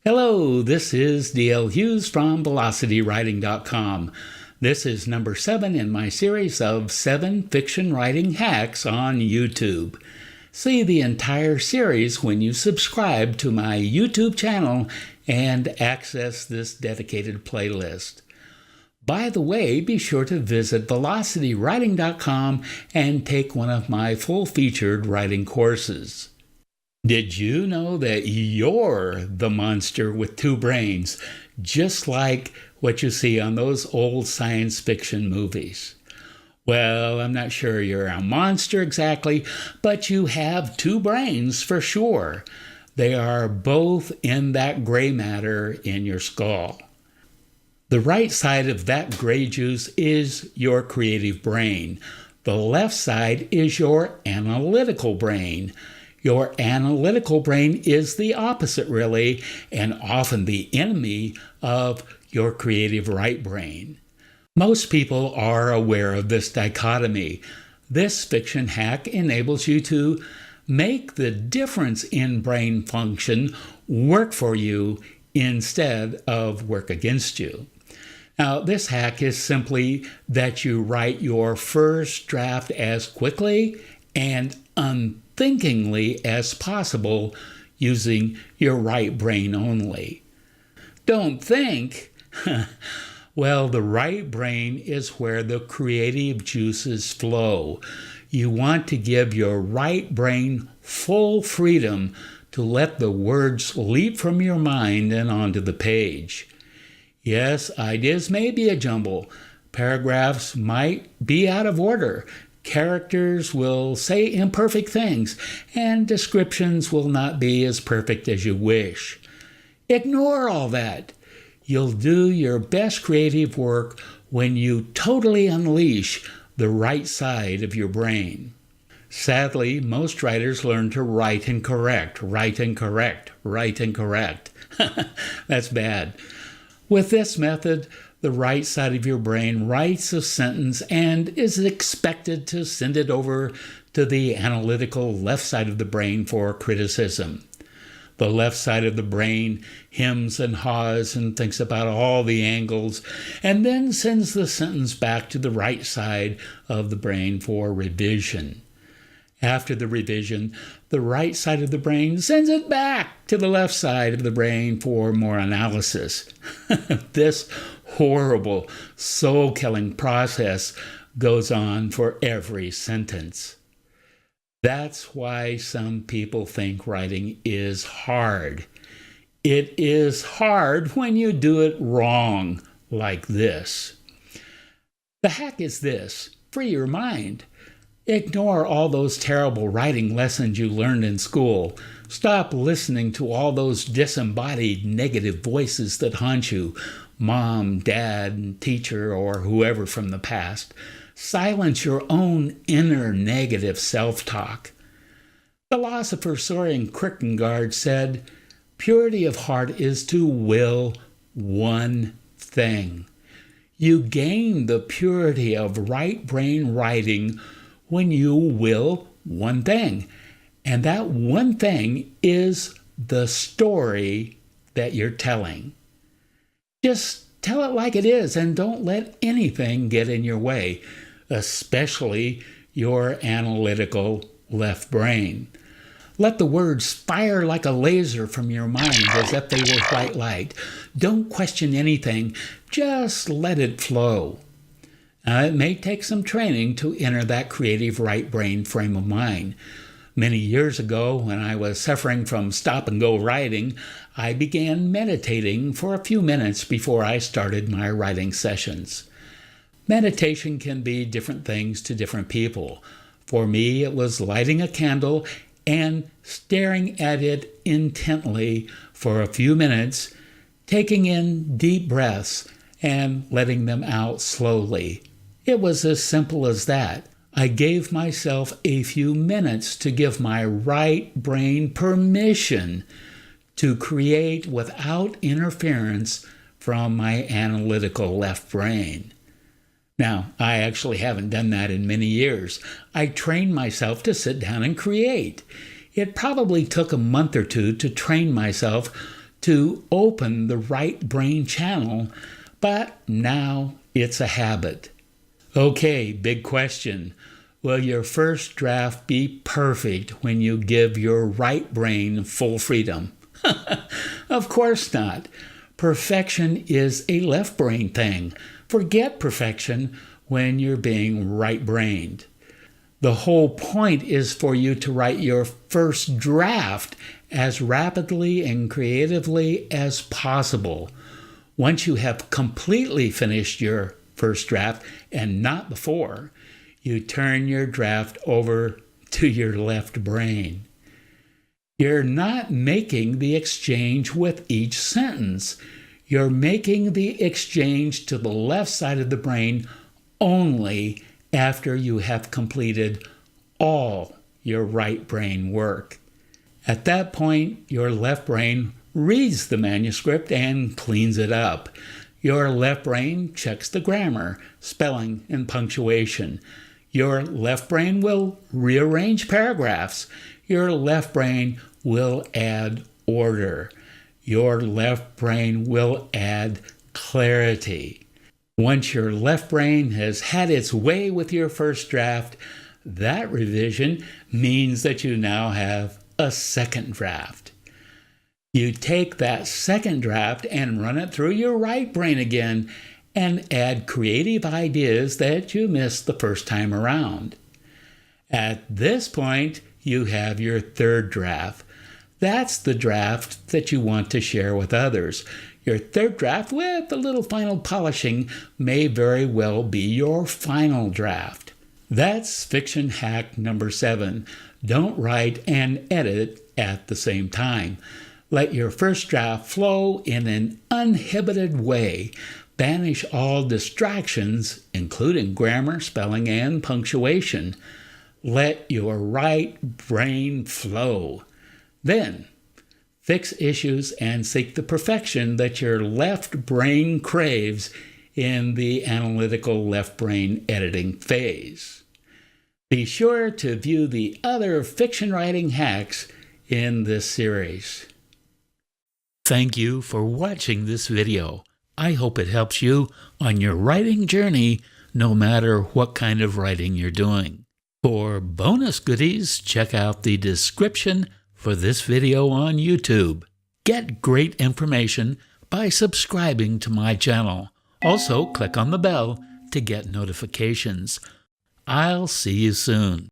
Hello, this is D.L. Hughes from VelocityWriting.com. This is number 7 in my series of 7 fiction writing hacks on YouTube. See the entire series when you subscribe to my YouTube channel and access this dedicated playlist. By the way, be sure to visit VelocityWriting.com and take one of my full-featured writing courses. Did you know that you're the monster with 2 brains, just like what you see on those old science fiction movies? Well, I'm not sure you're a monster exactly, but you have 2 brains for sure. They are both in that gray matter in your skull. The right side of that gray juice is your creative brain. The left side is your analytical brain. Your analytical brain is the opposite, really, and often the enemy of your creative right brain. Most people are aware of this dichotomy. This fiction hack enables you to make the difference in brain function work for you instead of work against you. Now, this hack is simply that you write your first draft as quickly and unthinkingly as possible using your right brain only. Don't think? Well, the right brain is where the creative juices flow. You want to give your right brain full freedom to let the words leap from your mind and onto the page. Yes, ideas may be a jumble. Paragraphs might be out of order. Characters will say imperfect things, and descriptions will not be as perfect as you wish. Ignore all that. You'll do your best creative work when you totally unleash the right side of your brain. Sadly, most writers learn to write and correct, write and correct, write and correct. That's bad. With this method, the right side of your brain writes a sentence and is expected to send it over to the analytical left side of the brain for criticism. The left side of the brain hems and haws and thinks about all the angles, and then sends the sentence back to the right side of the brain for revision. After the revision, the right side of the brain sends it back to the left side of the brain for more analysis. This horrible, soul-killing process goes on for every sentence. That's why some people think writing is hard. It is hard when you do it wrong, like this. The hack is this: free your mind. Ignore all those terrible writing lessons you learned in school. Stop listening to all those disembodied negative voices that haunt you, mom, dad, teacher, or whoever from the past. Silence your own inner negative self-talk. Philosopher Soren Kierkegaard said, "Purity of heart is to will one thing." You gain the purity of right brain writing when you will one thing. And that one thing is the story that you're telling. Just tell it like it is and don't let anything get in your way, especially your analytical left brain. Let the words fire like a laser from your mind as if they were white light. Don't question anything, just let it flow. It may take some training to enter that creative right brain frame of mind. Many years ago, when I was suffering from stop-and-go writing, I began meditating for a few minutes before I started my writing sessions. Meditation can be different things to different people. For me, it was lighting a candle and staring at it intently for a few minutes, taking in deep breaths and letting them out slowly. It was as simple as that. I gave myself a few minutes to give my right brain permission to create without interference from my analytical left brain. Now, I actually haven't done that in many years. I trained myself to sit down and create. It probably took a month or two to train myself to open the right brain channel, but now it's a habit. Okay, big question. Will your first draft be perfect when you give your right brain full freedom? Of course not. Perfection is a left brain thing. Forget perfection when you're being right-brained. The whole point is for you to write your first draft as rapidly and creatively as possible. Once you have completely finished your first draft, and not before, you turn your draft over to your left brain. You're not making the exchange with each sentence. You're making the exchange to the left side of the brain only after you have completed all your right brain work. At that point, your left brain reads the manuscript and cleans it up. Your left brain checks the grammar, spelling, and punctuation. Your left brain will rearrange paragraphs. Your left brain will add order. Your left brain will add clarity. Once your left brain has had its way with your first draft, that revision means that you now have a second draft. You take that second draft and run it through your right brain again and add creative ideas that you missed the first time around. At this point, you have your third draft. That's the draft that you want to share with others. Your third draft, with a little final polishing, may very well be your final draft. That's fiction hack number 7. Don't write and edit at the same time. Let your first draft flow in an uninhibited way. Banish all distractions, including grammar, spelling, and punctuation. Let your right brain flow. Then, fix issues and seek the perfection that your left brain craves in the analytical left brain editing phase. Be sure to view the other fiction writing hacks in this series. Thank you for watching this video. I hope it helps you on your writing journey, no matter what kind of writing you're doing. For bonus goodies, check out the description for this video on YouTube. Get great information by subscribing to my channel. Also, click on the bell to get notifications. I'll see you soon.